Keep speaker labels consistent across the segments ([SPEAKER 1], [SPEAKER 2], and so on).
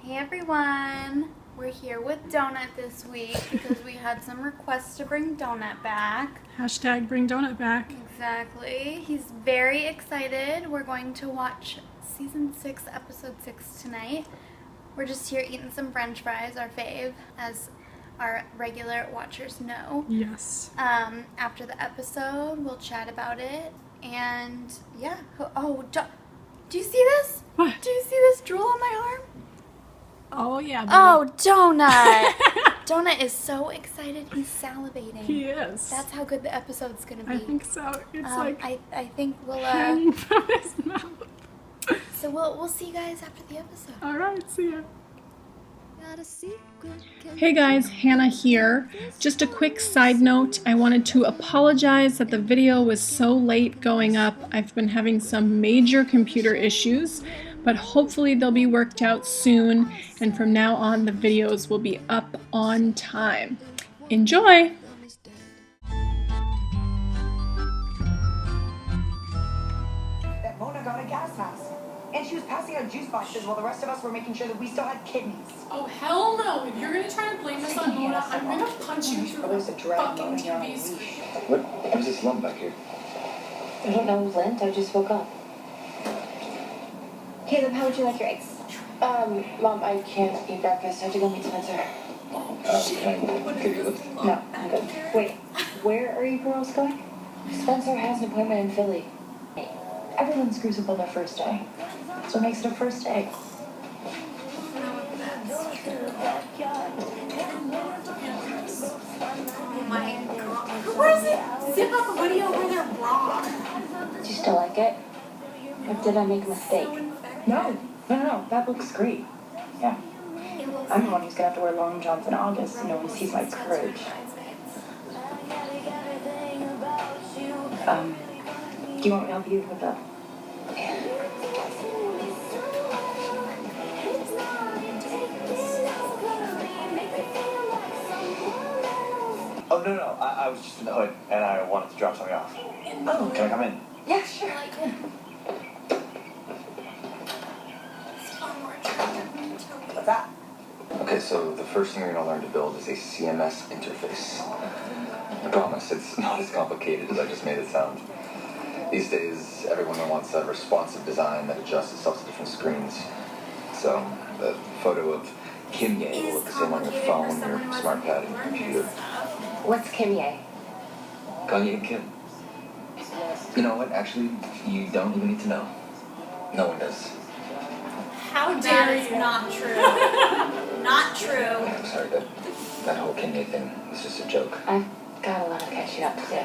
[SPEAKER 1] Hey everyone! We're here with Donut this week because we had some requests to bring Donut back.
[SPEAKER 2] Hashtag bring Donut back.
[SPEAKER 1] Exactly. He's very excited. We're going to watch season 6, episode 6 tonight. We're just here eating some french fries, our fave, as our regular watchers know.
[SPEAKER 2] Yes.
[SPEAKER 1] After the episode, we'll chat about it. And yeah. Oh, do you see this?
[SPEAKER 2] What?
[SPEAKER 1] Do you see this drool on my arm?
[SPEAKER 2] Oh, yeah. Baby.
[SPEAKER 1] Oh, Donut! Donut is so excited. He's salivating.
[SPEAKER 2] He is.
[SPEAKER 1] That's how good the episode's gonna be.
[SPEAKER 2] I think so. It's
[SPEAKER 1] I think we'll
[SPEAKER 2] hanging from his mouth.
[SPEAKER 1] So we'll see you guys after the episode.
[SPEAKER 2] All right, see ya. Hey guys, Hannah here. Just a quick side note, I wanted to apologize that the video was so late going up. I've been having some major computer issues, but hopefully they'll be worked out soon, and from now on the videos will be up on time. Enjoy!
[SPEAKER 3] That Mona got a gas mask. And she was passing out juice boxes while the rest of us were making sure that we still had kidneys.
[SPEAKER 4] Oh, hell no. If you're gonna try to blame this on Mona, I'm gonna punch you through the fucking TV screen.
[SPEAKER 5] What was this lump back here?
[SPEAKER 6] I don't know, Lent. I just woke up.
[SPEAKER 1] Caleb, how would you like your eggs?
[SPEAKER 6] Mom, I can't eat breakfast. I have to go meet Spencer.
[SPEAKER 5] Can I give you a lift?
[SPEAKER 6] No, I'm good. Wait, where are you girls going? Spencer has an appointment in Philly. Everyone screws up on their first day. That's what makes it a first day.
[SPEAKER 1] Oh my god. Where is it? Zip up a hoodie over their bra.
[SPEAKER 6] Do you still like it? Or did I make a mistake?
[SPEAKER 3] No. That looks great. Yeah. I'm the one who's gonna have to wear long johns in August. No one sees my courage. Do you want me to help you with that?
[SPEAKER 5] Oh, no. I was just in the hood, and I wanted to drop something off.
[SPEAKER 3] Oh,
[SPEAKER 5] Can I come in?
[SPEAKER 3] yeah, sure. What's that?
[SPEAKER 5] Okay, so the first thing you're going to learn to build is a CMS interface. I promise, it's not as complicated as I just made it sound. These days, everyone wants a responsive design that adjusts itself to different screens. So, the photo of Kim Ye will look the same on your phone, your smart pad, and your computer.
[SPEAKER 6] What's Kim Ye?
[SPEAKER 5] Kanye and Kim. You know what? Actually, you don't even need to know. No one does.
[SPEAKER 4] How dare you?
[SPEAKER 1] Not true. Not true.
[SPEAKER 5] I'm sorry, that whole Kim Ye thing was just a joke.
[SPEAKER 6] I've got a lot of catching up to do.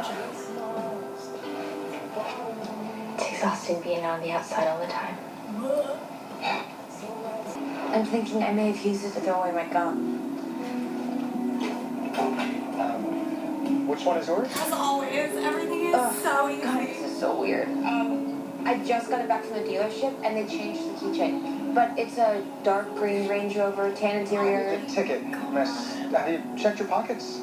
[SPEAKER 6] It's exhausting being on the outside all the time. I'm thinking I may have used it to throw away my gum.
[SPEAKER 5] Which one is yours?
[SPEAKER 4] As always, everything is so easy.
[SPEAKER 6] God, this is so weird. I just got it back from the dealership and they changed the keychain. But it's a dark green Range Rover, tan interior.
[SPEAKER 5] The ticket, miss. Have you checked your pockets?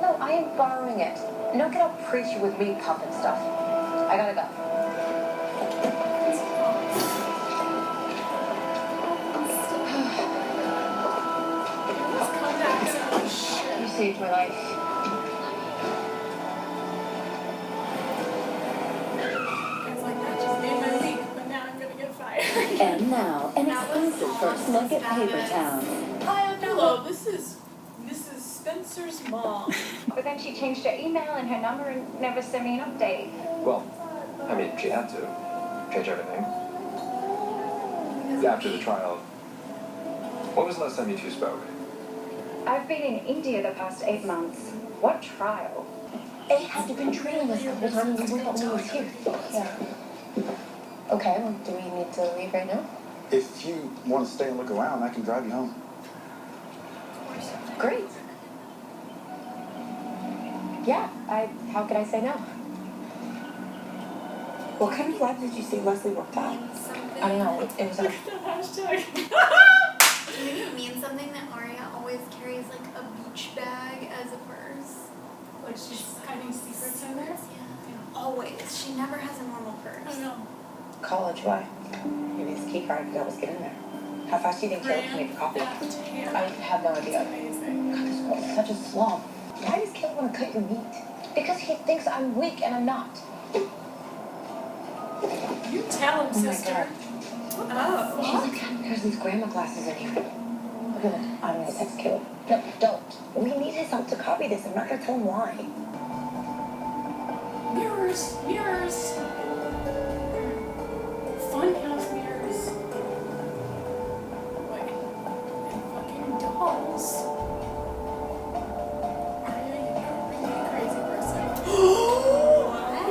[SPEAKER 6] No, I am borrowing it. And don't get all preachy with me pumping stuff. I gotta go. You saved my life.
[SPEAKER 4] It's like, that just made my week, but now I'm gonna get fired.
[SPEAKER 7] And now, an exclusive first look at Paper Town.
[SPEAKER 4] Hello, this is Spencer's mom.
[SPEAKER 8] But then she changed her email and her number and never sent me an update.
[SPEAKER 5] Well, I mean, she had to change everything. After the trial, when was the last time you two spoke?
[SPEAKER 8] I've been in India the past 8 months. What trial?
[SPEAKER 6] They had to been training us the whole time we were always here. Yeah. Okay, well, do we need to leave right now?
[SPEAKER 9] If you want to stay and look around, I can drive you home.
[SPEAKER 6] Great. Yeah, how could I say no?
[SPEAKER 3] What kind of lab did you say Leslie worked at?
[SPEAKER 6] I don't know, it was a...
[SPEAKER 4] Hashtag.
[SPEAKER 1] Do you think it means something that Aria always carries like a beach bag as a purse?
[SPEAKER 4] Like she's hiding secrets in there?
[SPEAKER 1] Yeah. because she never has a normal purse.
[SPEAKER 4] I know.
[SPEAKER 3] College, why? Maybe this key card could help us get in there. How fast do you think Caleb can make a copy? I have no idea.
[SPEAKER 4] Amazing.
[SPEAKER 3] God, this girl is such a slob. Why does Caleb want to cut your meat?
[SPEAKER 6] Because he thinks I'm weak and I'm not.
[SPEAKER 4] You tell him,
[SPEAKER 3] Oh my
[SPEAKER 4] sister.
[SPEAKER 3] God.
[SPEAKER 1] Oh.
[SPEAKER 3] She's like, there's these grammar classes in here. Look at it. I'm gonna text Caleb.
[SPEAKER 6] No, don't.
[SPEAKER 3] We need his help to copy this. I'm not gonna tell him why.
[SPEAKER 4] Mirrors. Mirrors. Funhouse mirrors. Wait. And fucking dolls. Are you a crazy person?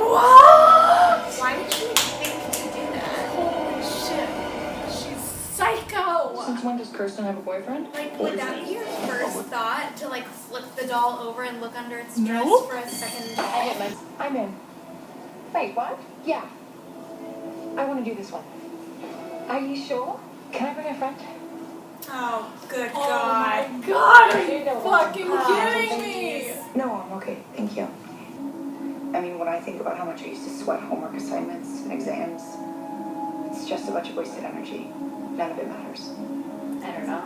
[SPEAKER 4] What?
[SPEAKER 1] Why did she think to do that?
[SPEAKER 4] Holy shit. She's psycho.
[SPEAKER 3] Since when does Kirsten have a boyfriend?
[SPEAKER 1] Like, would that be your first thought, to like flip the doll over and look under its dress
[SPEAKER 4] Nope.
[SPEAKER 1] for a second?
[SPEAKER 6] I'm in. Wait, what? Yeah. I want to do this one. Are you sure? Can I bring a friend?
[SPEAKER 1] Oh, good
[SPEAKER 4] Oh
[SPEAKER 1] God.
[SPEAKER 4] my god, are you fucking kidding me?
[SPEAKER 3] No, I'm okay. Thank you. I mean, when I think about how much I used to sweat homework assignments and exams, it's just a bunch of wasted energy. None of it matters.
[SPEAKER 6] I don't know.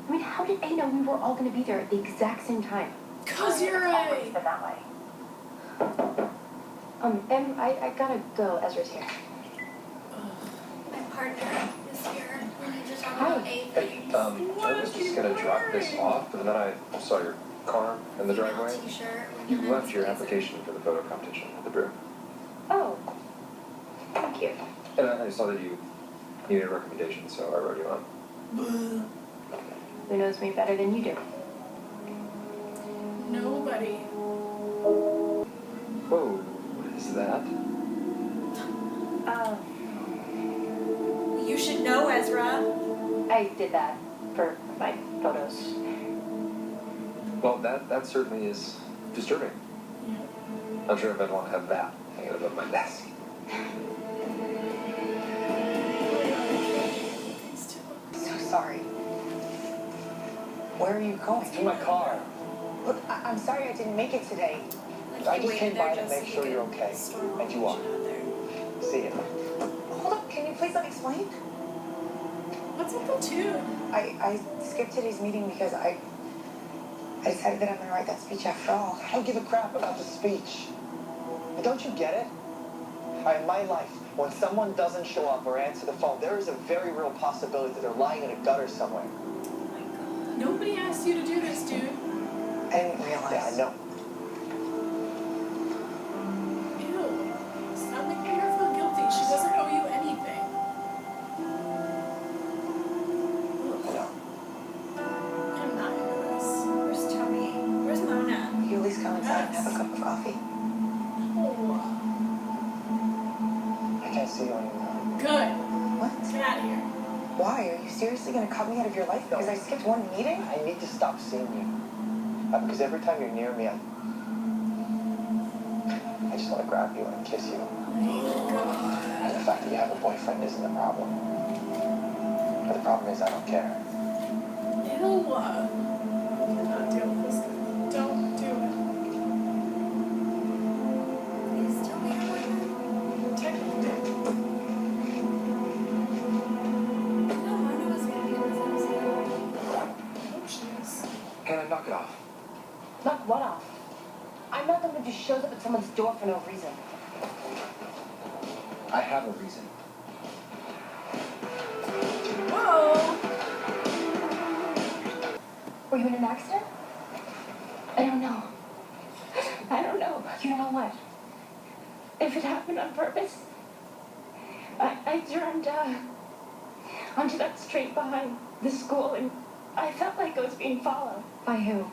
[SPEAKER 6] I mean, how did they know we were all going to be there at the exact same time?
[SPEAKER 4] Cause you're
[SPEAKER 6] Always
[SPEAKER 4] a...
[SPEAKER 6] been that way. I gotta go. Ezra's here.
[SPEAKER 1] My partner is here. We need to talk
[SPEAKER 6] Hi.
[SPEAKER 1] about a thing.
[SPEAKER 5] I was just gonna drop this off, but then I saw your car in the driveway.
[SPEAKER 1] T-shirt.
[SPEAKER 5] You left your application for the photo competition at the Brew.
[SPEAKER 6] Oh. Thank you.
[SPEAKER 5] And I saw that you needed a recommendation, so I wrote you on.
[SPEAKER 6] Who knows me better than you do?
[SPEAKER 4] Nobody.
[SPEAKER 5] Whoa, what is that?
[SPEAKER 1] You should know, Ezra.
[SPEAKER 6] I did that for my photos.
[SPEAKER 5] Well, that certainly is disturbing. Not sure if I'd want to have that hanging above my desk.
[SPEAKER 3] So sorry. Where are you going?
[SPEAKER 9] To my car.
[SPEAKER 3] Look, I'm sorry I didn't make it today.
[SPEAKER 9] I just came by to make sure you're okay. And you are. See ya.
[SPEAKER 3] Hold up, can you please let me explain?
[SPEAKER 4] What's up with you?
[SPEAKER 3] I skipped today's meeting because I decided that I'm gonna write that speech after all.
[SPEAKER 9] I don't give a crap about the speech. And don't you get it? In my life, when someone doesn't show up or answer the phone, there is a very real possibility that they're lying in a gutter somewhere.
[SPEAKER 4] Nobody asked you to do this, dude.
[SPEAKER 3] I didn't realize.
[SPEAKER 9] Yeah, I know.
[SPEAKER 4] Ew. Stop making her feel guilty. She doesn't owe you anything.
[SPEAKER 9] I know.
[SPEAKER 4] I'm not into this.
[SPEAKER 1] Where's Tony? Where's Mona?
[SPEAKER 3] Can you at least come inside and have a cup of coffee?
[SPEAKER 4] Oh.
[SPEAKER 9] I can't see you anymore.
[SPEAKER 4] Good.
[SPEAKER 3] What?
[SPEAKER 4] Get out of here.
[SPEAKER 3] Why? Are you seriously gonna cut me out of your life because I skipped one meeting?
[SPEAKER 9] I need to stop seeing you. Because every time you're near me, I just want to grab you and kiss you. And the fact that you have a boyfriend isn't a problem. But the problem is I don't care.
[SPEAKER 4] Ew. Cannot deal with this. Don't do it.
[SPEAKER 1] Is Tony your boyfriend?
[SPEAKER 4] Technically.
[SPEAKER 1] No, Mona was gonna be in this episode.
[SPEAKER 4] Oh, jeez.
[SPEAKER 5] Hannah, knock it off.
[SPEAKER 6] Knock what off? I'm not the one who just shows up at someone's door for no reason.
[SPEAKER 5] I have a reason.
[SPEAKER 4] Whoa.
[SPEAKER 6] Were you in an accident? I don't know. I don't know. You know what? If it happened on purpose, I turned onto that street behind the school and I felt like I was being followed. By who?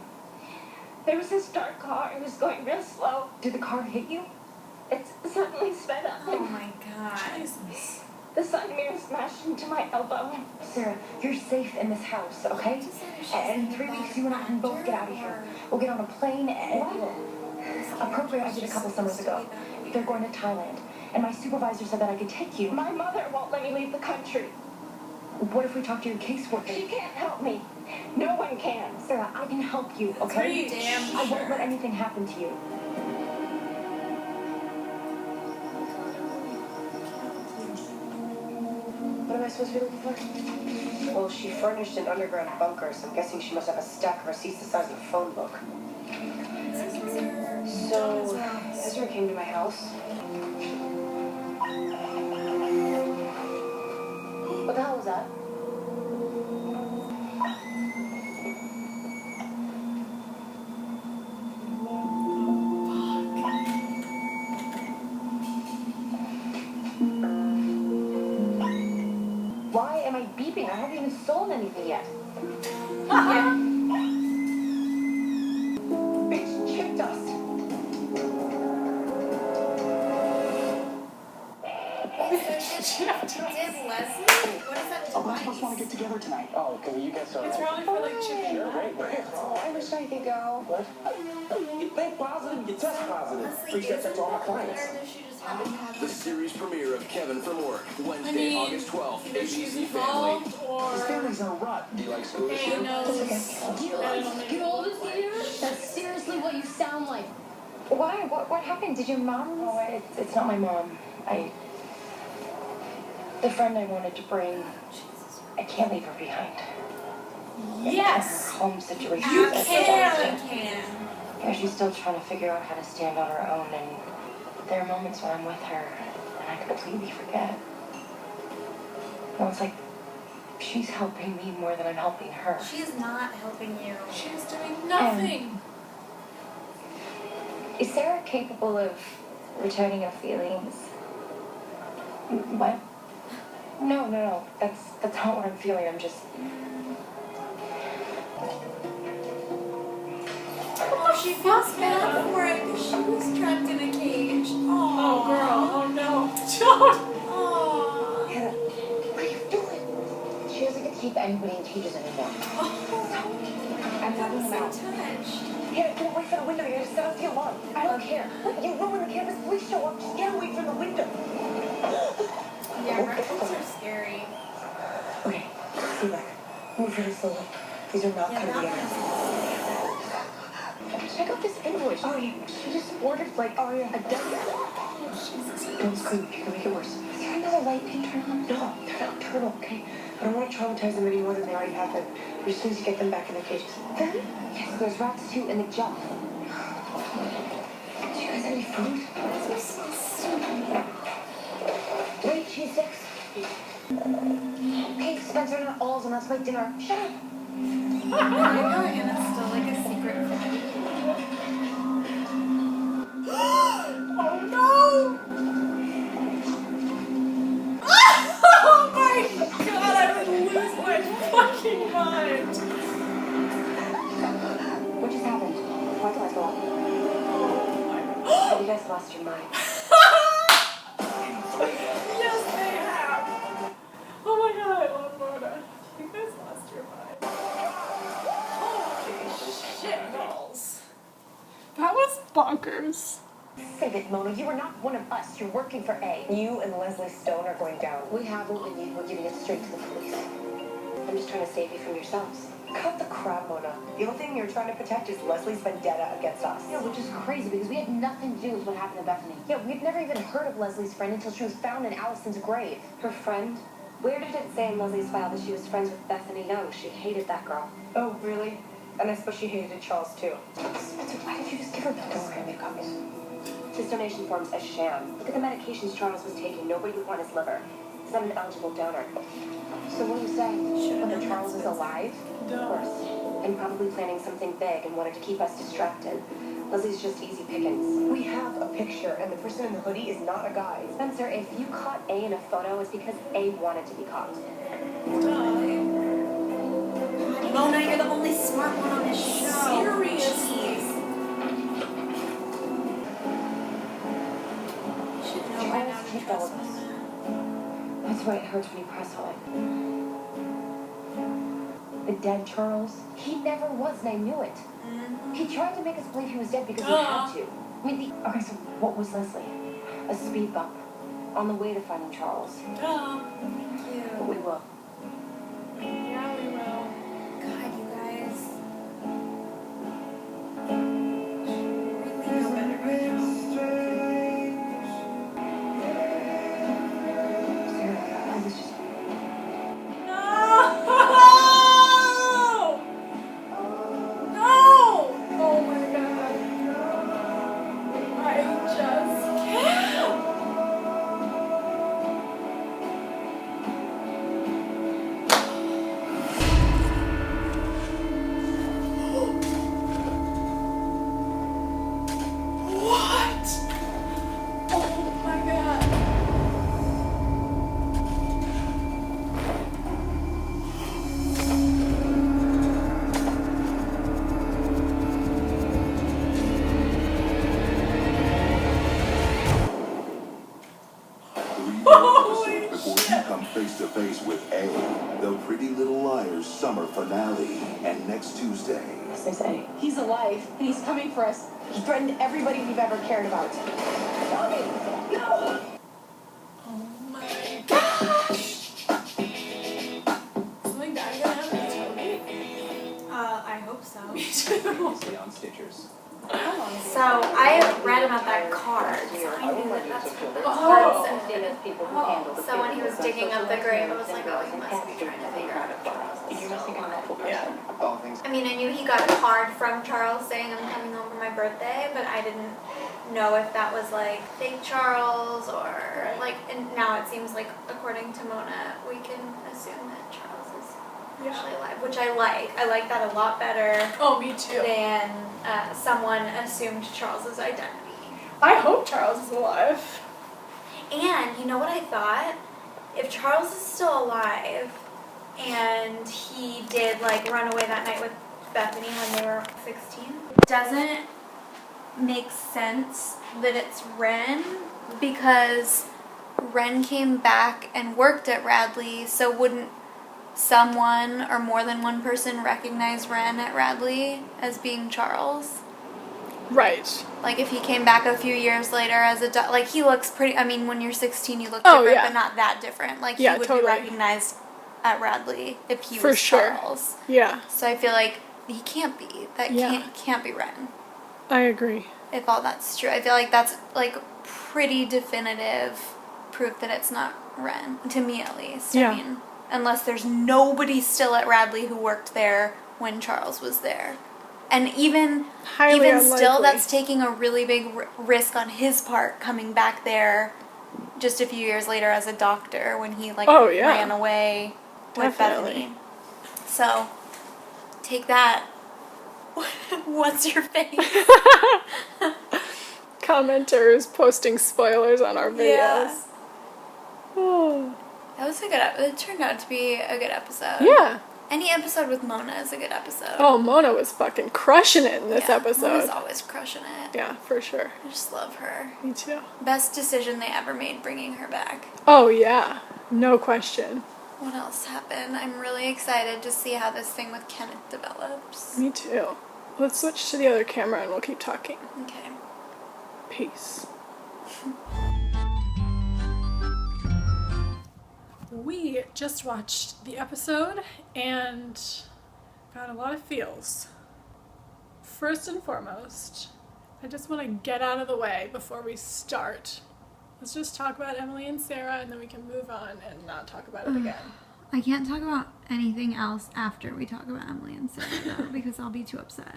[SPEAKER 6] There was this dark car. It was going real slow. Did the car hit you? It suddenly sped up.
[SPEAKER 1] Oh my God.
[SPEAKER 4] Jesus.
[SPEAKER 6] The side mirror smashed into my elbow. Sarah, you're safe in this house, okay? And in 3 weeks, you and I can both get out of here. We'll get on a plane and... A program I did a couple summers ago. They're going to Thailand. And my supervisor said that I could take you. My mother won't let me leave the country. What if we talk to your caseworker? She can't help me. No one can. Sarah, I can help you, okay?
[SPEAKER 1] Pretty damn
[SPEAKER 6] I won't
[SPEAKER 1] sure.
[SPEAKER 6] let anything happen to you.
[SPEAKER 3] I supposed to be looking for? Well, she furnished an underground bunker, so I'm guessing she must have a stack of receipts the size of a phone book. So, Ezra came to my house. What the hell was that? Why am I beeping? I haven't even sold anything yet. Bitch chipped us.
[SPEAKER 1] Did Leslie? What is that
[SPEAKER 9] Oh, we're supposed to want to get together tonight. Oh, can you guys
[SPEAKER 4] It's probably for like chicken.
[SPEAKER 9] Sure, great.
[SPEAKER 3] Oh, I wish I could go.
[SPEAKER 9] What? You think positive, you test positive.
[SPEAKER 1] Leslie
[SPEAKER 9] Preach that
[SPEAKER 1] isn't
[SPEAKER 9] to all my
[SPEAKER 1] there,
[SPEAKER 9] clients.
[SPEAKER 1] or does she just happen to have
[SPEAKER 10] The series premiere of Kevin from Work, Wednesday, August 12th,
[SPEAKER 4] either she's
[SPEAKER 10] ABC Family.
[SPEAKER 4] involved
[SPEAKER 9] This
[SPEAKER 4] or
[SPEAKER 9] family's in a rut.
[SPEAKER 10] Do you like school this
[SPEAKER 4] hey
[SPEAKER 10] year?
[SPEAKER 4] knows.
[SPEAKER 6] You know this year? That's seriously what you sound like.
[SPEAKER 8] Why? What happened? Did your mom?
[SPEAKER 3] Oh, it's not my mom. The friend I wanted to bring, I can't leave her behind.
[SPEAKER 4] Yes.
[SPEAKER 3] Her home situation
[SPEAKER 4] You
[SPEAKER 3] is a
[SPEAKER 4] can.
[SPEAKER 3] disaster. Yeah, she's still trying to figure out how to stand on her own, and there are moments when I'm with her and I completely forget. And it's like she's helping me more than I'm helping her.
[SPEAKER 1] She's not helping you.
[SPEAKER 4] She's doing nothing.
[SPEAKER 8] Is Sarah capable of returning your feelings?
[SPEAKER 3] What? No. That's not what I'm feeling. I'm just.
[SPEAKER 1] Oh, she feels bad for it because she was trapped in a cage.
[SPEAKER 4] Oh girl. Oh no. Don't.
[SPEAKER 1] Oh.
[SPEAKER 3] Hannah, what are you doing? She doesn't get to keep anybody in cages anymore. I'm letting them out.
[SPEAKER 1] Touched.
[SPEAKER 3] Hannah, get away from the window. You're gonna set off the alarm. I don't care. You know when the campus police show up, just get away from the window.
[SPEAKER 1] Yeah, raccoons are scary.
[SPEAKER 3] Okay, stay back. Move really slowly. These are not
[SPEAKER 1] Yeah,
[SPEAKER 3] gonna
[SPEAKER 1] that
[SPEAKER 3] be
[SPEAKER 1] one
[SPEAKER 3] honest.
[SPEAKER 1] is.
[SPEAKER 3] Check out this invoice. Oh, yeah. She just ordered like a dozen. Don't scream. You can make it worse. Is there another light you can turn on? No, they're nocturnal, okay? I don't want to traumatize them any more than they already have been. We just need to get them back in their cages. Them? Yes, there's rats too in the jar. Do you guys have any food? Wait, cheese sticks. Okay, Spencer, not alls, and that's my dinner. Shut up.
[SPEAKER 1] I know Anna's still like a secret friend.
[SPEAKER 4] Oh no. Oh my god, I would lose my fucking mind.
[SPEAKER 3] What just happened? Why did I go up? You guys lost your mind.
[SPEAKER 4] Yes, they have. Oh my god, I love Mona. You guys lost your mind. Holy shit balls. That was bonkers.
[SPEAKER 3] Save it, Mona. You are not one of us. You're working for A. You and Leslie Stone are going down. We have what we need. We're giving it straight to the police. I'm just trying to save you from yourselves. Cut the crap, Mona. The only thing you're trying to protect is Leslie's vendetta against us.
[SPEAKER 6] Yeah, which is crazy because we had nothing to do with what happened to Bethany.
[SPEAKER 3] Yeah, we'd never even heard of Leslie's friend until she was found in Allison's grave. Her friend? Where did it say in Leslie's file that she was friends with Bethany Young? She hated that girl. Oh, really? And I suppose she hated Charles, too. Spencer, why did you just give her those? Don't worry, I made copies. This donation form's a sham. Look at the medications Charles was taking. Nobody would want his liver. He's not an eligible donor. So what are you saying? Whether Charles is alive? Of course. And probably planning something big and wanted to keep us distracted. Leslie's just easy pickings. We have a picture, and the person in the hoodie is not a guy. Spencer, if you caught A in a photo, it's because A wanted to be caught.
[SPEAKER 1] Mona, you're the only smart one on this show.
[SPEAKER 4] Seriously.
[SPEAKER 1] Should know by now to trust Mona.
[SPEAKER 3] That's why it hurts when you press on it. The dead Charles, he never was, and I knew it. He tried to make us believe he was dead because he had to. Okay, so what was Leslie? A speed bump on the way to finding Charles.
[SPEAKER 1] Thank you.
[SPEAKER 3] But we will.
[SPEAKER 4] Yeah, we will.
[SPEAKER 1] God, you guys. Really know better right now.
[SPEAKER 3] Sarah, I was just
[SPEAKER 11] face with A, the Pretty Little Liars summer finale, and next Tuesday.
[SPEAKER 6] They say he's alive and he's coming for us. He threatened everybody we've ever cared about. Tommy, no!
[SPEAKER 4] Oh my gosh! Something bad gonna happen to Toby?
[SPEAKER 1] I hope so.
[SPEAKER 4] Me too.
[SPEAKER 10] On Stitchers.
[SPEAKER 1] So I read about that card. So I knew that that's what the card said. So when he was digging up the grave, I was like, oh, he must be trying to figure out if Charles is still alive. I mean, I knew he got a card from Charles saying I'm coming home for my birthday, but I didn't know if that was like fake Charles or like. And now it seems like, according to Mona, we can assume that Charles is actually alive, which I like. I like that a lot better.
[SPEAKER 4] Oh, me too.
[SPEAKER 1] Than someone assumed Charles's identity.
[SPEAKER 4] I hope Charles is alive.
[SPEAKER 1] And you know what I thought? If Charles is still alive and he did like run away that night with Bethany when they were 16, doesn't make sense that it's Ren, because Ren came back and worked at Radley, so wouldn't someone or more than one person recognize Ren at Radley as being Charles?
[SPEAKER 2] Right.
[SPEAKER 1] Like if he came back a few years later as a like he looks pretty. I mean, when you're 16, you look different, but not that different. Like he would be recognized at Radley if he was Charles.
[SPEAKER 2] Yeah.
[SPEAKER 1] So I feel like he can't be. That can't be Ren.
[SPEAKER 2] I agree.
[SPEAKER 1] If all that's true, I feel like that's like pretty definitive proof that it's not Ren, to me at least.
[SPEAKER 2] Yeah.
[SPEAKER 1] I mean, unless there's nobody still at Radley who worked there when Charles was there. And even still, that's taking a really big risk on his part, coming back there just a few years later as a doctor when he ran away with Bethany. So take that. What's your face?
[SPEAKER 2] Commenters posting spoilers on our videos.
[SPEAKER 1] Yeah. That was a good episode. It turned out to be a good episode.
[SPEAKER 2] Yeah.
[SPEAKER 1] Any episode with Mona is a good episode.
[SPEAKER 2] Oh, Mona was fucking crushing it in this episode.
[SPEAKER 1] Mona's always crushing it.
[SPEAKER 2] Yeah, for sure.
[SPEAKER 1] I just love her.
[SPEAKER 2] Me too.
[SPEAKER 1] Best decision they ever made bringing her back.
[SPEAKER 2] Oh, yeah. No question.
[SPEAKER 1] What else happened? I'm really excited to see how this thing with Kenneth develops.
[SPEAKER 2] Me too. Let's switch to the other camera and we'll keep talking.
[SPEAKER 1] Okay.
[SPEAKER 2] Peace. We just watched the episode and got a lot of feels. First and foremost, I just want to get out of the way before we start. Let's just talk about Emily and Sarah and then we can move on and not talk about it again.
[SPEAKER 1] I can't talk about anything else after we talk about Emily and Sarah, though, because I'll be too upset.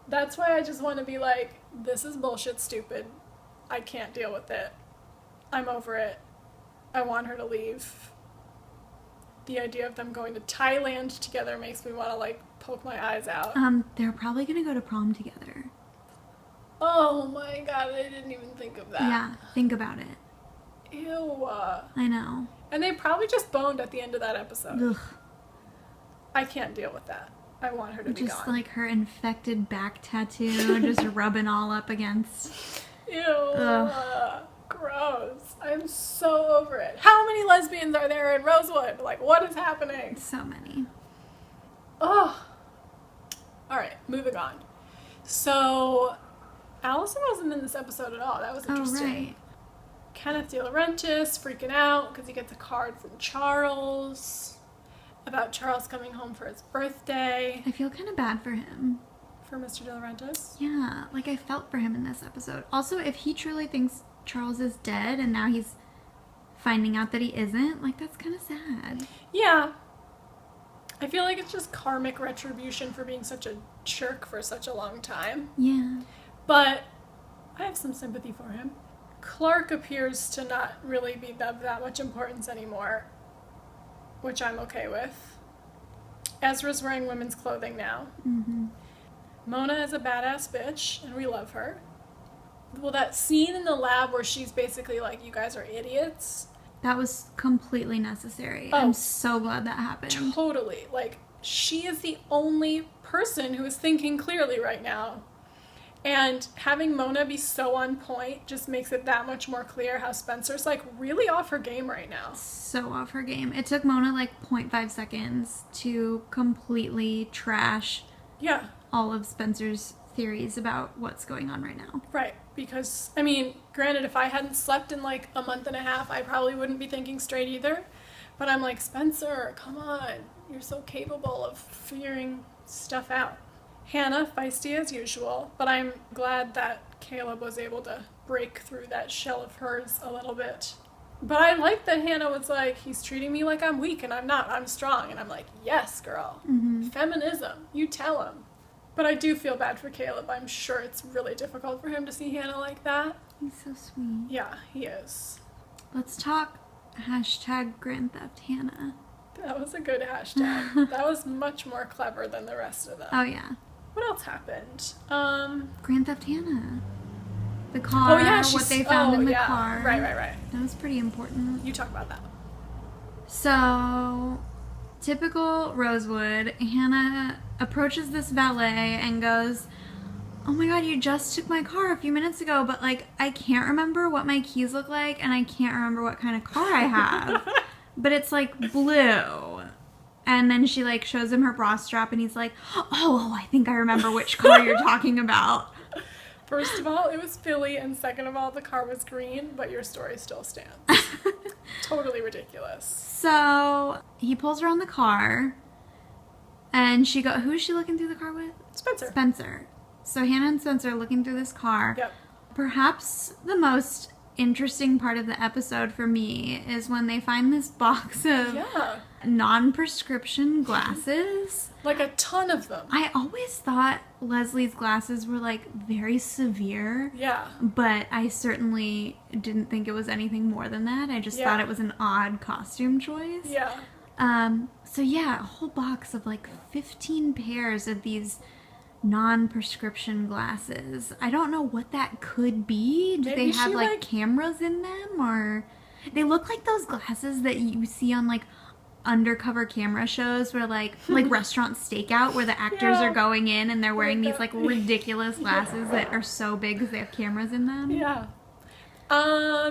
[SPEAKER 2] That's why I just want to be like, this is bullshit stupid. I can't deal with it. I'm over it. I want her to leave. The idea of them going to Thailand together makes me want to, like, poke my eyes out.
[SPEAKER 1] They're probably going to go to prom together.
[SPEAKER 2] Oh my god, I didn't even think of that.
[SPEAKER 1] Yeah, think about it.
[SPEAKER 2] Ew.
[SPEAKER 1] I know.
[SPEAKER 2] And they probably just boned at the end of that episode.
[SPEAKER 1] Ugh.
[SPEAKER 2] I can't deal with that. I want her to be gone.
[SPEAKER 1] Just like her infected back tattoo, just rubbing all up against.
[SPEAKER 2] Ew. Gross. I'm so over it. How many lesbians are there in Rosewood? Like, what is happening?
[SPEAKER 1] So many.
[SPEAKER 2] Oh. Alright, moving on. So, Allison wasn't in this episode at all. That was interesting.
[SPEAKER 1] Oh, right.
[SPEAKER 2] Kenneth De Laurentiis freaking out because he gets a card from Charles about Charles coming home for his birthday.
[SPEAKER 1] I feel kind of bad for him.
[SPEAKER 2] For Mr. De Laurentiis?
[SPEAKER 1] Yeah, like I felt for him in this episode. Also, if he truly thinks Charles is dead and now he's finding out that he isn't, like that's kind of sad.
[SPEAKER 2] Yeah. I feel like it's just karmic retribution for being such a jerk for such a long time.
[SPEAKER 1] Yeah.
[SPEAKER 2] But I have some sympathy for him. Clark appears to not really be of that much importance anymore, which I'm okay with. Ezra's wearing women's clothing now.
[SPEAKER 1] Mm-hmm.
[SPEAKER 2] Mona is a badass bitch, and we love her. Well, that scene in the lab where she's basically like, you guys are idiots.
[SPEAKER 1] That was completely necessary.
[SPEAKER 2] Oh,
[SPEAKER 1] I'm so glad that happened.
[SPEAKER 2] Totally. Like, she is the only person who is thinking clearly right now. And having Mona be so on point just makes it that much more clear how Spencer's like really off her game right now.
[SPEAKER 1] So off her game. It took Mona like 0.5 seconds to completely trash all of Spencer's theories about what's going on right now.
[SPEAKER 2] Right. Because, I mean, granted, if I hadn't slept in like a month and a half, I probably wouldn't be thinking straight either. But I'm like, Spencer, come on. You're so capable of figuring stuff out. Hannah, feisty as usual, but I'm glad that Caleb was able to break through that shell of hers a little bit. But I like that Hannah was like, he's treating me like I'm weak and I'm not, I'm strong. And I'm like, yes, girl.
[SPEAKER 1] Mm-hmm.
[SPEAKER 2] Feminism. You tell him. But I do feel bad for Caleb. I'm sure it's really difficult for him to see Hannah like that.
[SPEAKER 1] He's so sweet.
[SPEAKER 2] Yeah, he is.
[SPEAKER 1] Let's talk hashtag Grand Theft Hannah.
[SPEAKER 2] That was a good hashtag. That was much more clever than the rest of them.
[SPEAKER 1] Oh, yeah.
[SPEAKER 2] What else happened?
[SPEAKER 1] Grand Theft Hannah. The car, what they found in the car.
[SPEAKER 2] Right.
[SPEAKER 1] That was pretty important.
[SPEAKER 2] You talk about that.
[SPEAKER 1] So, typical Rosewood, Hannah approaches this valet and goes, oh my god, you just took my car a few minutes ago, but like, I can't remember what my keys look like and I can't remember what kind of car I have. But it's like blue. And then she like shows him her bra strap and he's like, oh, I think I remember which car you're talking about.
[SPEAKER 2] First of all, it was Philly, and second of all, the car was green, but your story still stands. Totally ridiculous.
[SPEAKER 1] So he pulls her on the car and who's she looking through the car with? Spencer. So Hannah and Spencer are looking through this car.
[SPEAKER 2] Yep.
[SPEAKER 1] Perhaps the most interesting part of the episode for me is when they find this box of non-prescription glasses.
[SPEAKER 2] Like a ton of them.
[SPEAKER 1] I always thought Leslie's glasses were like very severe.
[SPEAKER 2] Yeah.
[SPEAKER 1] But I certainly didn't think it was anything more than that. I just thought it was an odd costume choice.
[SPEAKER 2] Yeah.
[SPEAKER 1] So yeah, a whole box of like 15 pairs of these non-prescription glasses. I don't know what that could be. Do they have like cameras in them, or they look like those glasses that you see on like undercover camera shows where like restaurant stakeout where the actors are going in and they're wearing these like ridiculous glasses that are so big because they have cameras in them.
[SPEAKER 2] Yeah.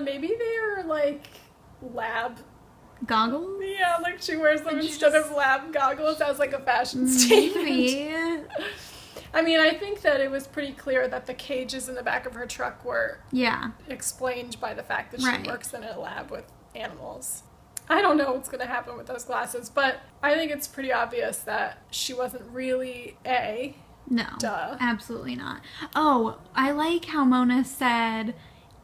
[SPEAKER 2] Maybe they're like lab
[SPEAKER 1] goggles.
[SPEAKER 2] Yeah, like she wears them instead of lab goggles as like a fashion statement.
[SPEAKER 1] Maybe.
[SPEAKER 2] I mean, I think that it was pretty clear that the cages in the back of her truck were explained by the fact that she works in a lab with animals. I don't know what's going to happen with those glasses, but I think it's pretty obvious that she wasn't really A.
[SPEAKER 1] No,
[SPEAKER 2] duh.
[SPEAKER 1] Absolutely not. Oh, I like how Mona said,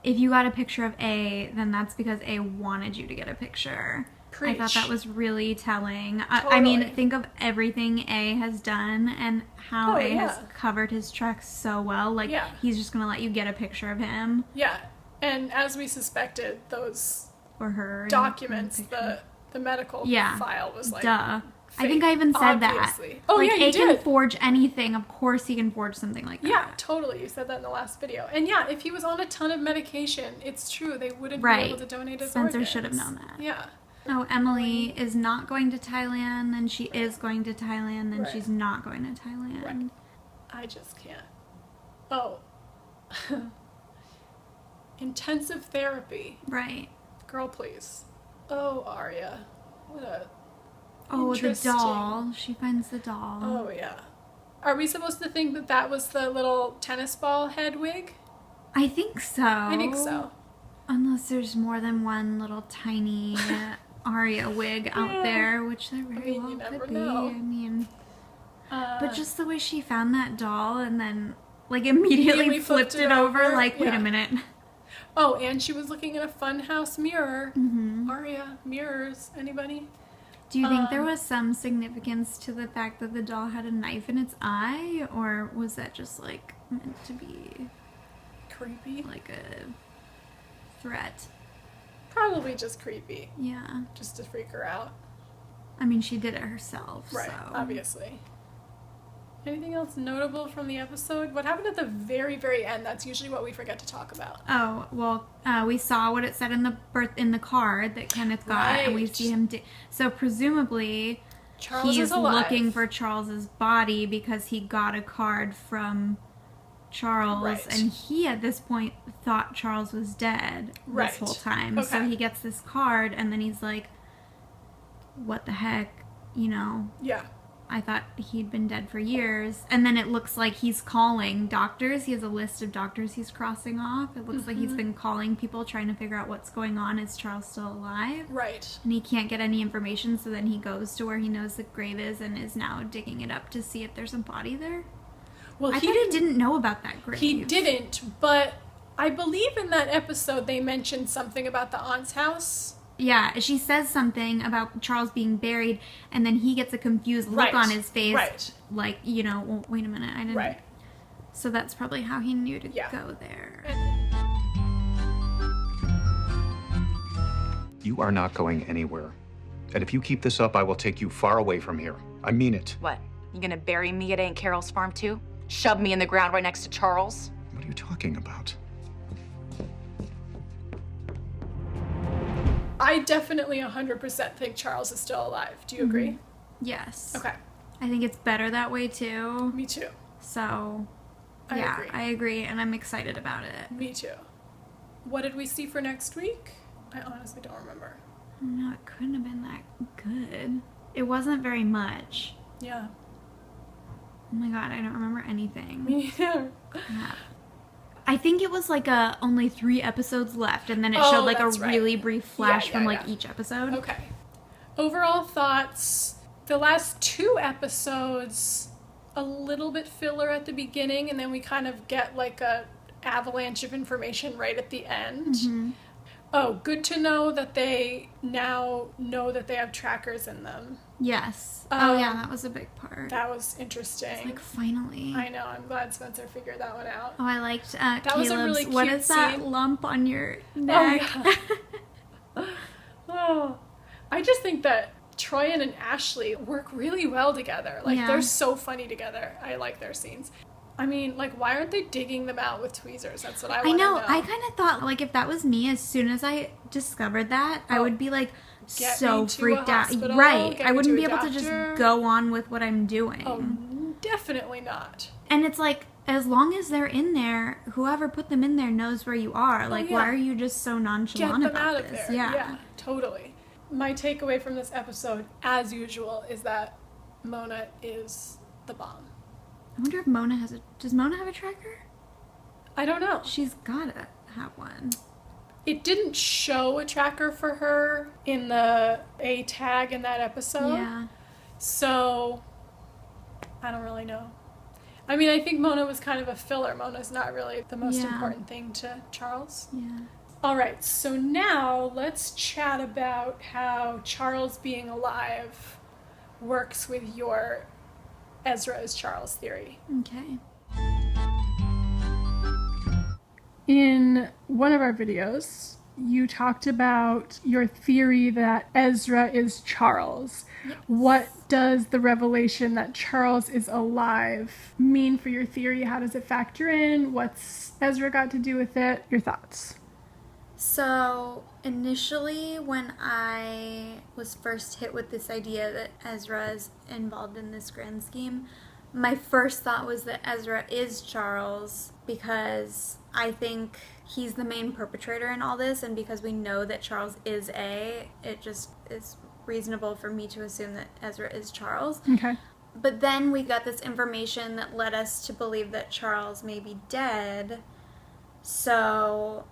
[SPEAKER 1] if you got a picture of A, then that's because A wanted you to get a picture.
[SPEAKER 2] Preach.
[SPEAKER 1] I thought that was really telling.
[SPEAKER 2] Totally.
[SPEAKER 1] I mean, think of everything A has done and how A has covered his tracks so well. Like, he's just going to let you get a picture of him.
[SPEAKER 2] Yeah. And as we suspected, those
[SPEAKER 1] or her
[SPEAKER 2] documents, the medical file was like...
[SPEAKER 1] Duh.
[SPEAKER 2] Fake,
[SPEAKER 1] I think I even said
[SPEAKER 2] obviously.
[SPEAKER 1] That.
[SPEAKER 2] Oh,
[SPEAKER 1] like,
[SPEAKER 2] yeah, you
[SPEAKER 1] A
[SPEAKER 2] did.
[SPEAKER 1] can forge anything. Of course he can forge something like that.
[SPEAKER 2] Yeah, totally. You said that in the last video. And yeah, if he was on a ton of medication, it's true. They wouldn't be able to donate his organs.
[SPEAKER 1] Spencer should have known that.
[SPEAKER 2] Yeah.
[SPEAKER 1] Oh, Emily is not going to Thailand, then she is going to Thailand, then she's not going to Thailand.
[SPEAKER 2] Right. I just can't. Oh. Intensive therapy.
[SPEAKER 1] Right.
[SPEAKER 2] Girl, please. Oh, Arya. What a...
[SPEAKER 1] Oh, the doll. She finds the doll.
[SPEAKER 2] Oh, yeah. Are we supposed to think that that was the little tennis ball head wig?
[SPEAKER 1] I think so.
[SPEAKER 2] I think so.
[SPEAKER 1] Unless there's more than one little tiny Arya wig out there, which there very well could be. I mean, but just the way she found that doll and then like immediately flipped it over, like, wait a minute.
[SPEAKER 2] Oh, and she was looking in a funhouse mirror. Arya, mirrors, anybody?
[SPEAKER 1] Do you think there was some significance to the fact that the doll had a knife in its eye, or was that just like meant to be
[SPEAKER 2] creepy,
[SPEAKER 1] like a threat?
[SPEAKER 2] Probably just creepy.
[SPEAKER 1] Yeah.
[SPEAKER 2] Just to freak her out.
[SPEAKER 1] I mean, she did it herself.
[SPEAKER 2] Right,
[SPEAKER 1] so.
[SPEAKER 2] Obviously. Anything else notable from the episode? What happened at the very, very end? That's usually what we forget to talk about.
[SPEAKER 1] Oh, well, we saw what it said in the card that Kenneth got, and we see him. So presumably,
[SPEAKER 2] Charles
[SPEAKER 1] he's
[SPEAKER 2] is alive.
[SPEAKER 1] looking for Charles's body because he got a card from Charles,
[SPEAKER 4] Right.
[SPEAKER 1] and he at this point thought Charles was dead
[SPEAKER 4] Right.
[SPEAKER 1] this whole time.
[SPEAKER 4] Okay.
[SPEAKER 1] So he gets this card, and then he's like, what the heck, you know?
[SPEAKER 4] Yeah.
[SPEAKER 1] I thought he'd been dead for years. And then it looks like he's calling doctors. He has a list of doctors he's crossing off. It looks like he's been calling people, trying to figure out what's going on. Is Charles still alive?
[SPEAKER 4] Right.
[SPEAKER 1] And he can't get any information, so then he goes to where he knows the grave is and is now digging it up to see if there's a body there.
[SPEAKER 4] Well,
[SPEAKER 1] I thought he didn't know about that grave.
[SPEAKER 4] He didn't, but I believe in that episode they mentioned something about the aunt's house.
[SPEAKER 1] Yeah, she says something about Charles being buried, and then he gets a confused look on his face.
[SPEAKER 4] Right.
[SPEAKER 1] Like, you know, well, wait a minute, I didn't...
[SPEAKER 4] Right.
[SPEAKER 1] So that's probably how he knew to go there.
[SPEAKER 12] You are not going anywhere. And if you keep this up, I will take you far away from here. I mean it.
[SPEAKER 13] What? You gonna bury me at Aunt Carol's farm too? Shove me in the ground right next to Charles?
[SPEAKER 12] What are you talking about?
[SPEAKER 4] I definitely 100% think Charles is still alive. Do you agree?
[SPEAKER 1] Yes.
[SPEAKER 4] Okay.
[SPEAKER 1] I think it's better that way, too.
[SPEAKER 4] Me too.
[SPEAKER 1] So,
[SPEAKER 4] I
[SPEAKER 1] yeah,
[SPEAKER 4] agree.
[SPEAKER 1] I agree, and I'm excited about it.
[SPEAKER 4] Me too. What did we see for next week? I honestly don't remember.
[SPEAKER 1] No, it couldn't have been that good. It wasn't very much.
[SPEAKER 4] Yeah.
[SPEAKER 1] Oh my god, I don't remember anything.
[SPEAKER 4] Me either.
[SPEAKER 1] Yeah. I think it was like only 3 episodes left, and then it showed like a really brief flash from like each episode.
[SPEAKER 4] Okay. Overall thoughts. The last 2 episodes, a little bit filler at the beginning, and then we kind of get like a avalanche of information right at the end.
[SPEAKER 1] Mm-hmm.
[SPEAKER 4] Oh, good to know that they now know that they have trackers in them.
[SPEAKER 1] Yes. Oh yeah, that was a big part.
[SPEAKER 4] That was interesting.
[SPEAKER 1] It's like, finally.
[SPEAKER 4] I know. I'm glad Spencer figured that one out.
[SPEAKER 1] Oh, I liked
[SPEAKER 4] that
[SPEAKER 1] Caleb's,
[SPEAKER 4] was a really cute
[SPEAKER 1] what is that
[SPEAKER 4] scene.
[SPEAKER 1] lump on your neck?
[SPEAKER 4] Oh, yeah. Oh, I just think that Troyan and Ashley work really well together. Like,
[SPEAKER 1] Yeah.
[SPEAKER 4] they're so funny together. I like their scenes. I mean, like, why aren't they digging them out with tweezers? That's what I want to know.
[SPEAKER 1] I kind of thought, like, if that was me, as soon as I discovered that, I would be, like,
[SPEAKER 4] Get
[SPEAKER 1] so
[SPEAKER 4] me to a
[SPEAKER 1] freaked out.
[SPEAKER 4] hospital,
[SPEAKER 1] Right.
[SPEAKER 4] get
[SPEAKER 1] I
[SPEAKER 4] me
[SPEAKER 1] wouldn't
[SPEAKER 4] to
[SPEAKER 1] be
[SPEAKER 4] a
[SPEAKER 1] able to
[SPEAKER 4] doctor.
[SPEAKER 1] just go on with what I'm doing.
[SPEAKER 4] Oh, definitely not.
[SPEAKER 1] And it's like, as long as they're in there, whoever put them in there knows where you are. Like,
[SPEAKER 4] yeah.
[SPEAKER 1] why are you just so
[SPEAKER 4] Get
[SPEAKER 1] nonchalant
[SPEAKER 4] them
[SPEAKER 1] about
[SPEAKER 4] out of
[SPEAKER 1] this?
[SPEAKER 4] there.
[SPEAKER 1] Yeah.
[SPEAKER 4] Totally. My takeaway from this episode, as usual, is that Mona is the bomb.
[SPEAKER 1] I wonder if Mona has a... Does Mona have a tracker?
[SPEAKER 4] I don't know.
[SPEAKER 1] She's gotta have one.
[SPEAKER 4] It didn't show a tracker for her in the A tag in that episode.
[SPEAKER 1] Yeah.
[SPEAKER 4] So, I don't really know. I mean, I think Mona was kind of a filler. Mona's not really the most important thing to Charles.
[SPEAKER 1] Yeah.
[SPEAKER 4] All right, so now let's chat about how Charles being alive works with your Ezra is Charles theory.
[SPEAKER 1] Okay.
[SPEAKER 2] In one of our videos, you talked about your theory that Ezra is Charles.
[SPEAKER 1] Yes.
[SPEAKER 2] What does the revelation that Charles is alive mean for your theory? How does it factor in? What's Ezra got to do with it? Your thoughts?
[SPEAKER 1] So, initially, when I was first hit with this idea that Ezra is involved in this grand scheme, my first thought was that Ezra is Charles because I think he's the main perpetrator in all this, and because we know that Charles is it just is reasonable for me to assume that Ezra is Charles.
[SPEAKER 2] Okay.
[SPEAKER 1] But then we got this information that led us to believe that Charles may be dead. So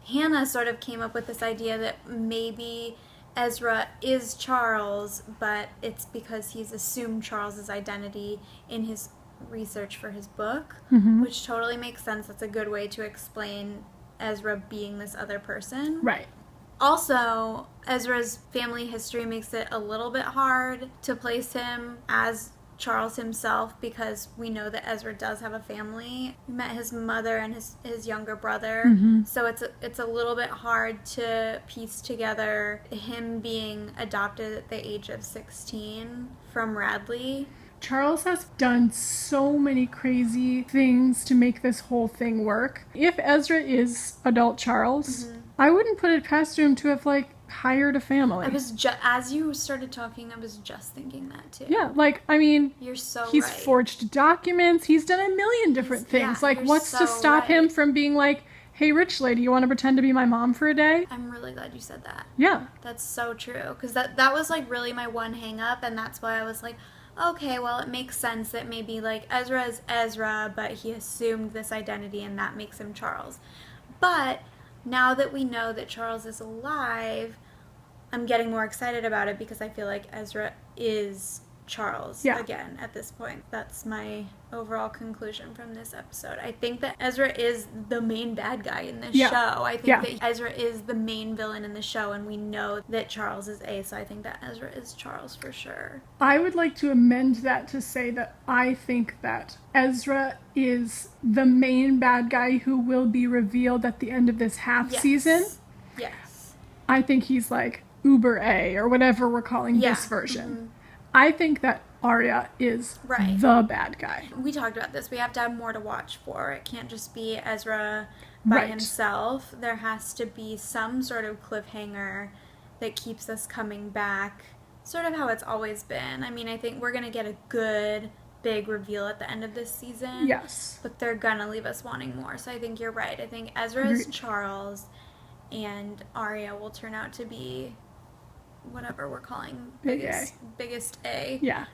[SPEAKER 1] Hannah sort of came up with this idea that maybe Ezra is Charles, but it's because he's assumed Charles's identity in his research for his book, which totally makes sense. That's a good way to explain Ezra being this other person.
[SPEAKER 2] Right.
[SPEAKER 1] Also, Ezra's family history makes it a little bit hard to place him as Charles himself because we know that Ezra does have a family. We met his mother and his younger brother, so it's a little bit hard to piece together him being adopted at the age of 16 from Radley.
[SPEAKER 2] Charles has done so many crazy things to make this whole thing work. If Ezra is adult Charles, I wouldn't put it past him to have, like, hired a family.
[SPEAKER 1] I was as you started talking, I was just thinking that too.
[SPEAKER 2] Yeah, like, I mean,
[SPEAKER 1] you're so
[SPEAKER 2] he's
[SPEAKER 1] right.
[SPEAKER 2] forged documents. He's done a million different things. Like, what's to stop him from being like, hey, rich lady, you want to pretend to be my mom for a day?
[SPEAKER 1] I'm really glad you said that.
[SPEAKER 2] Yeah.
[SPEAKER 1] That's so true. Because that was, like, really my one hang up, and that's why I was like, okay, well, it makes sense that maybe, like, Ezra is Ezra, but he assumed this identity, and that makes him Charles. But now that we know that Charles is alive, I'm getting more excited about it because I feel like Ezra is Charles again at this point. That's my overall conclusion from this episode. I think that Ezra is the main bad guy in this show. I think that Ezra is the main villain in the show, and we know that Charles is A, so I think that Ezra is Charles for sure.
[SPEAKER 2] I would like to amend that to say that I think that Ezra is the main bad guy who will be revealed at the end of this half season.
[SPEAKER 1] Yes.
[SPEAKER 2] I think he's like Uber A, or whatever we're calling this version. Mm-hmm. I think that Arya is the bad guy.
[SPEAKER 1] We talked about this. We have to have more to watch for. It can't just be Ezra by himself. There has to be some sort of cliffhanger that keeps us coming back, sort of how it's always been. I mean, I think we're going to get a good, big reveal at the end of this season.
[SPEAKER 2] Yes.
[SPEAKER 1] But they're going to leave us wanting more. So I think you're right. I think Ezra is Charles, and Arya will turn out to be whatever we're calling biggest A.
[SPEAKER 2] Yeah.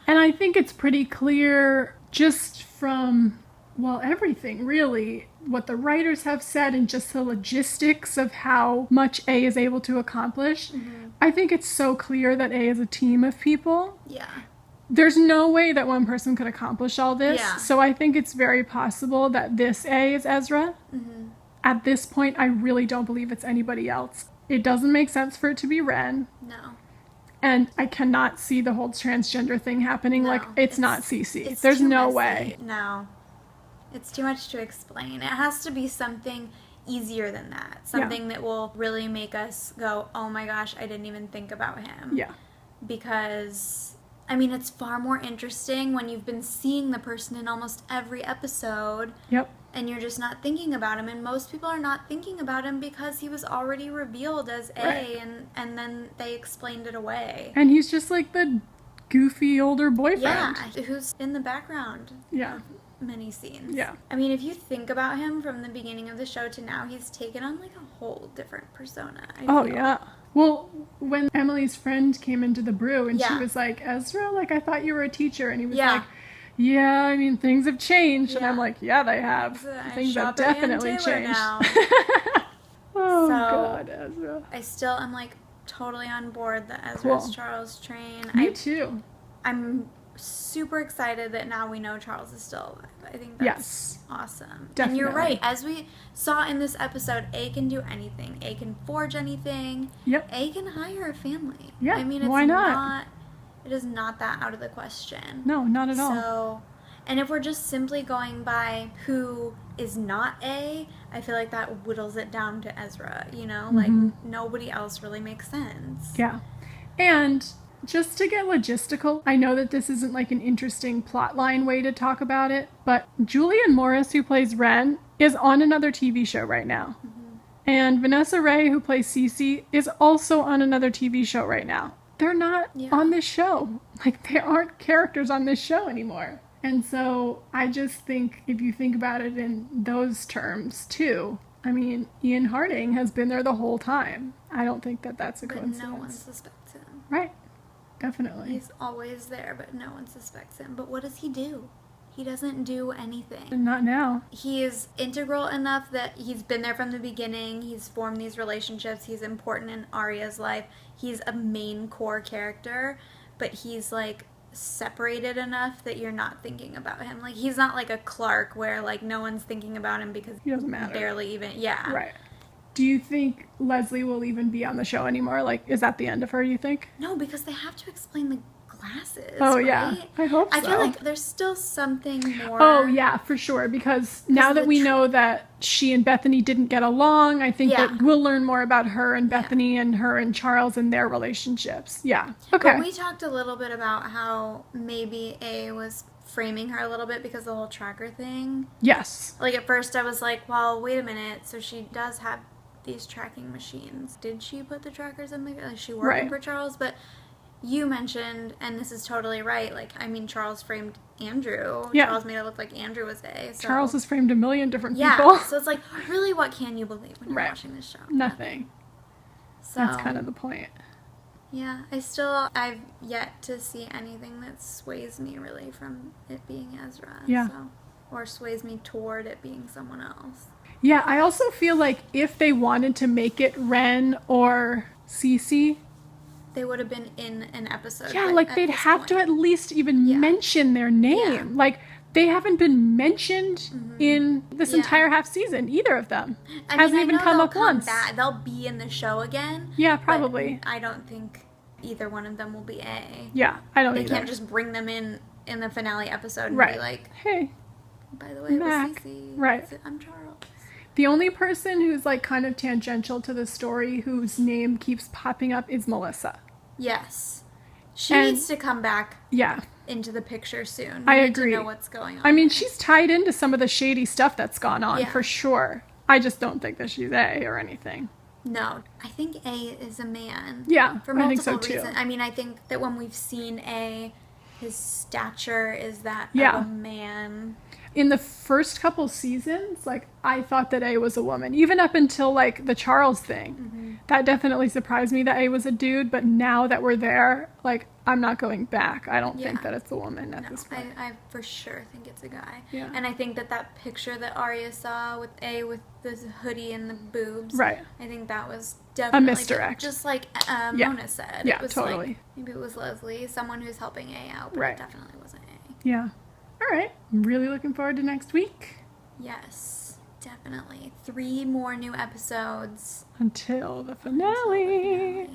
[SPEAKER 2] And I think it's pretty clear just from, well, everything really, what the writers have said and just the logistics of how much A is able to accomplish. Mm-hmm. I think it's so clear that A is a team of people.
[SPEAKER 1] Yeah.
[SPEAKER 2] There's no way that one person could accomplish all this. Yeah. So I think it's very possible that this A is Ezra. Mm-hmm. At this point, I really don't believe it's anybody else. It doesn't make sense for it to be Ren.
[SPEAKER 1] No.
[SPEAKER 2] And I cannot see the whole transgender thing happening.
[SPEAKER 1] No,
[SPEAKER 2] like, it's not Cece. There's no way.
[SPEAKER 1] No. It's too much to explain. It has to be something easier than that. Something that will really make us go, oh my gosh, I didn't even think about him.
[SPEAKER 2] Yeah.
[SPEAKER 1] Because, I mean, it's far more interesting when you've been seeing the person in almost every episode.
[SPEAKER 2] Yep.
[SPEAKER 1] And you're just not thinking about him. And most people are not thinking about him because he was already revealed as A, and then they explained it away.
[SPEAKER 2] And he's just like the goofy older boyfriend.
[SPEAKER 1] Yeah, who's in the background.
[SPEAKER 2] Yeah.
[SPEAKER 1] Many scenes.
[SPEAKER 2] Yeah.
[SPEAKER 1] I mean, if you think about him from the beginning of the show to now, he's taken on like a whole different persona. I feel.
[SPEAKER 2] Yeah. Well, when Emily's friend came into the brew and she was like, Ezra, like, I thought you were a teacher. And he was like, yeah, I mean, things have changed. Yeah. And I'm like, yeah, they have. Things have definitely changed.
[SPEAKER 1] Now.
[SPEAKER 2] Oh, God, Ezra.
[SPEAKER 1] I'm like totally on board the Ezra's Charles train.
[SPEAKER 2] Me too.
[SPEAKER 1] I'm super excited that now we know Charles is still alive. I think that's awesome.
[SPEAKER 2] Definitely.
[SPEAKER 1] And you're right. As we saw in this episode, A can do anything. A can forge anything.
[SPEAKER 2] Yep.
[SPEAKER 1] A can hire a family.
[SPEAKER 2] Yeah,
[SPEAKER 1] I mean, it's
[SPEAKER 2] why not?
[SPEAKER 1] It is not that out of the question.
[SPEAKER 2] No, not at all.
[SPEAKER 1] So, and if we're just simply going by who is not A, I feel like that whittles it down to Ezra, you know? Like, nobody else really makes sense.
[SPEAKER 2] Yeah. And just to get logistical, I know that this isn't like an interesting plotline way to talk about it, but Julianne Morris, who plays Ren, is on another TV show right now. Mm-hmm. And Vanessa Ray, who plays Cece, is also on another TV show right now. They're not on this show. Like, they aren't characters on this show anymore. And so I just think, if you think about it in those terms too, I mean, Ian Harding has been there the whole time. I don't think that that's a coincidence.
[SPEAKER 1] But no one suspects him.
[SPEAKER 2] Right. Definitely.
[SPEAKER 1] He's always there, but no one suspects him. But what does he do? He doesn't do anything.
[SPEAKER 2] Not now.
[SPEAKER 1] He is integral enough that he's been there from the beginning. He's formed these relationships. He's important in Arya's life. He's a main core character, but he's like separated enough that you're not thinking about him. Like, he's not like a Clark where like no one's thinking about him because
[SPEAKER 2] he doesn't matter.
[SPEAKER 1] Barely even. Yeah.
[SPEAKER 2] Right. Do you think Leslie will even be on the show anymore? Like, is that the end of her, you think?
[SPEAKER 1] No, because they have to explain the glasses.
[SPEAKER 2] Oh,
[SPEAKER 1] right?
[SPEAKER 2] yeah. I hope so.
[SPEAKER 1] I feel like there's still something more.
[SPEAKER 2] Oh, yeah, for sure. Because now that we know that she and Bethany didn't get along, I think that we'll learn more about her and Bethany and her and Charles and their relationships. Yeah. Okay.
[SPEAKER 1] But we talked a little bit about how maybe A was framing her a little bit because of the whole tracker thing.
[SPEAKER 2] Yes.
[SPEAKER 1] Like, at first I was like, well, wait a minute. So she does have these tracking machines. Did she put the trackers in the... Is she working for Charles? But you mentioned, and this is totally right, like, I mean, Charles framed Andrew.
[SPEAKER 2] Yeah.
[SPEAKER 1] Charles made it look like Andrew was A. So.
[SPEAKER 2] Charles has framed a million different
[SPEAKER 1] yeah,
[SPEAKER 2] people.
[SPEAKER 1] So it's like, really, what can you believe when you're watching this show?
[SPEAKER 2] Nothing. So, that's kind of the point.
[SPEAKER 1] Yeah, I've yet to see anything that sways me really from it being Ezra.
[SPEAKER 2] Yeah.
[SPEAKER 1] So, or sways me toward it being someone else.
[SPEAKER 2] Yeah, I also feel like if they wanted to make it Ren or Cece,
[SPEAKER 1] they would have been in an episode.
[SPEAKER 2] Yeah, like they'd have to at least even mention their name. Yeah. Like they haven't been mentioned in this entire half season, either of them. Hasn't even come up once.
[SPEAKER 1] They'll be in the show again.
[SPEAKER 2] Yeah, probably.
[SPEAKER 1] I don't think either one of them will be A.
[SPEAKER 2] Yeah, I don't either.
[SPEAKER 1] They can't just bring them in the finale episode and be like,
[SPEAKER 2] hey,
[SPEAKER 1] by the way,
[SPEAKER 2] Mac.
[SPEAKER 1] it was Cece.
[SPEAKER 2] Right.
[SPEAKER 1] I'm Charles.
[SPEAKER 2] The only person who's like kind of tangential to the story whose name keeps popping up is Melissa.
[SPEAKER 1] Yes. She needs to come back into the picture soon.
[SPEAKER 2] I agree.
[SPEAKER 1] To know what's going on.
[SPEAKER 2] I mean, she's tied into some of the shady stuff that's gone on for sure. I just don't think that she's A or anything.
[SPEAKER 1] No. I think A is a man.
[SPEAKER 2] Yeah,
[SPEAKER 1] for multiple
[SPEAKER 2] I think so too.
[SPEAKER 1] reasons. I mean, I think that when we've seen A, his stature is that of a man.
[SPEAKER 2] In the first couple seasons, like, I thought that A was a woman. Even up until, like, the Charles thing. That definitely surprised me that A was a dude. But now that we're there, like, I'm not going back. I don't think that it's a woman at this point.
[SPEAKER 1] I for sure think it's a guy.
[SPEAKER 2] Yeah.
[SPEAKER 1] And I think that picture that Arya saw with A with this hoodie and the boobs.
[SPEAKER 2] Right.
[SPEAKER 1] I think that was definitely
[SPEAKER 2] a misdirect.
[SPEAKER 1] Just like Mona said.
[SPEAKER 2] Yeah,
[SPEAKER 1] it was
[SPEAKER 2] totally.
[SPEAKER 1] Like, maybe it was Leslie, someone who's helping A out, but it definitely wasn't A.
[SPEAKER 2] Yeah. All right. I'm really looking forward to next week.
[SPEAKER 1] Yes, definitely. 3 more new episodes.
[SPEAKER 2] Until the finale.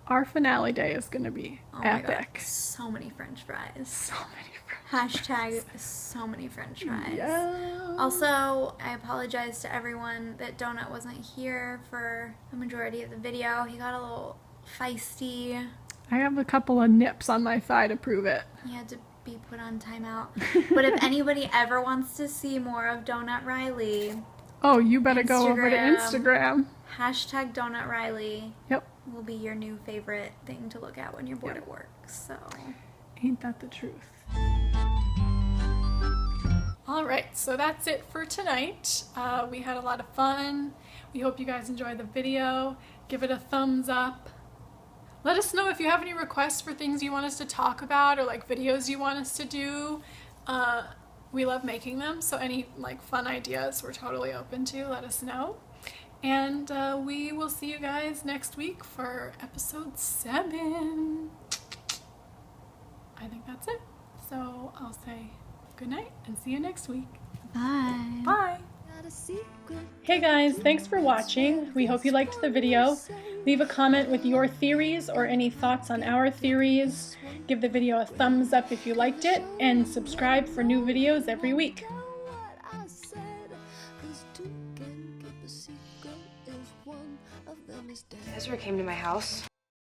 [SPEAKER 2] Our finale day is going to be epic.
[SPEAKER 1] My God. So many French fries.
[SPEAKER 2] So many French
[SPEAKER 1] fries. So many French fries.
[SPEAKER 2] Yeah.
[SPEAKER 1] Also, I apologize to everyone that Donut wasn't here for the majority of the video. He got a little feisty.
[SPEAKER 2] I have a couple of nips on my thigh to prove it.
[SPEAKER 1] He had to be put on timeout. But if anybody ever wants to see more of Donut Riley,
[SPEAKER 2] oh, you better go over to Instagram.
[SPEAKER 1] Hashtag Donut Riley.
[SPEAKER 2] Yep.
[SPEAKER 1] Will be your new favorite thing to look at when you're bored at work. So,
[SPEAKER 2] ain't that the truth? All right, so that's it for tonight. We had a lot of fun. We hope you guys enjoyed the video. Give it a thumbs up. Let us know if you have any requests for things you want us to talk about or like videos you want us to do. We love making them, so any like fun ideas we're totally open to. Let us know. And we will see you guys next week for episode 7. I think that's it. So I'll say good night and see you next week.
[SPEAKER 1] Bye.
[SPEAKER 2] Bye. Hey guys, thanks for watching. We hope you liked the video. Leave a comment with your theories or any thoughts on our theories. Give the video a thumbs up if you liked it, and subscribe for new videos every week.
[SPEAKER 14] Ezra came to my house.